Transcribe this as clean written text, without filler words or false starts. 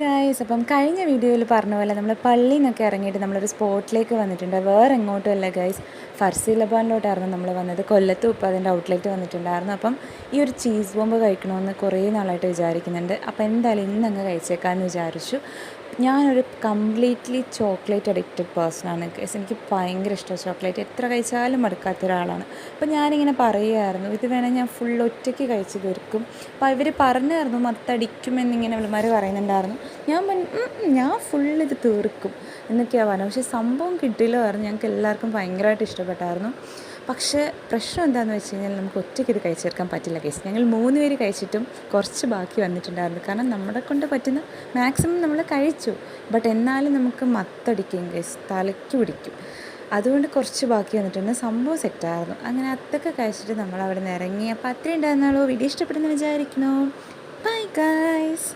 Guys, അപ്പം കഴിഞ്ഞ വീഡിയോയിൽ പറഞ്ഞ പോലെ നമ്മൾ പള്ളിയിൽ നിന്നൊക്കെ ഇറങ്ങിയിട്ട് നമ്മളൊരു സ്പോട്ടിലേക്ക് വന്നിട്ടുണ്ട്. വേറെ എങ്ങോട്ടും അല്ല ഗൈസ്, ഫർസീലബാനിലോട്ടായിരുന്നു നമ്മൾ വന്നത്. കൊല്ലത്തും ഇപ്പോൾ അതിൻ്റെ ഔട്ട്ലെറ്റ് വന്നിട്ടുണ്ടായിരുന്നു. അപ്പം ഈ ഒരു ചീസ് ബോംബ് കഴിക്കണമെന്ന് കുറേ നാളായിട്ട് വിചാരിക്കുന്നുണ്ട്. അപ്പോൾ എന്തായാലും ഇന്നങ്ങ് കഴിച്ചേക്കാമെന്ന് വിചാരിച്ചു. ഞാനൊരു കംപ്ലീറ്റ്ലി ചോക്ലേറ്റ് അഡിക്റ്റഡ് പേഴ്സണാണ് ഗൈസ്. എനിക്ക് ഭയങ്കര ഇഷ്ടമാണ് ചോക്ലേറ്റ്. എത്ര കഴിച്ചാലും മടുക്കാത്ത ഒരാളാണ്. അപ്പോൾ ഞാനിങ്ങനെ പറയുമായിരുന്നു, ഇത് വേണേൽ ഞാൻ ഫുൾ ഒറ്റയ്ക്ക് കഴിച്ച് തീർക്കും. അപ്പോൾ ഇവർ പറഞ്ഞായിരുന്നു മത്തടിക്കുമെന്നിങ്ങനെ ഇവളുമാർ പറയുന്നുണ്ടായിരുന്നു. ഞാൻ ഫുൾ ഇത് തീർക്കും എന്നൊക്കെയാണ് പറഞ്ഞത്. പക്ഷേ സംഭവം കിട്ടിയില്ലായിരുന്നു. ഞങ്ങൾക്ക് എല്ലാവർക്കും ഭയങ്കരമായിട്ട് ഇഷ്ടപ്പെട്ടായിരുന്നു. പക്ഷേ പ്രശ്നം എന്താണെന്ന് വെച്ച് കഴിഞ്ഞാൽ നമുക്ക് ഒറ്റയ്ക്ക് ഇത് കഴിച്ചെടുക്കാൻ പറ്റില്ല കേസ്. ഞങ്ങൾ 3 പേര് കഴിച്ചിട്ടും കുറച്ച് ബാക്കി വന്നിട്ടുണ്ടായിരുന്നു. കാരണം നമ്മളെ കൊണ്ട് പറ്റുന്ന മാക്സിമം നമ്മൾ കഴിച്ചു. ബട്ട് എന്നാലും നമുക്ക് മത്തടിക്കും കേസ്, തലയ്ക്ക് പിടിക്കും. അതുകൊണ്ട് കുറച്ച് ബാക്കി വന്നിട്ടുണ്ട്. സംഭവം സെറ്റായിരുന്നു. അങ്ങനെ അതൊക്കെ കഴിച്ചിട്ട് നമ്മൾ അവിടെ നിന്ന് ഇറങ്ങി. അപ്പോൾ അത്രയും ഉണ്ടായിരുന്നാലോ. വീഡിയോ ഇഷ്ടപ്പെടുന്ന വിചാരിക്കണോ. Bye guys.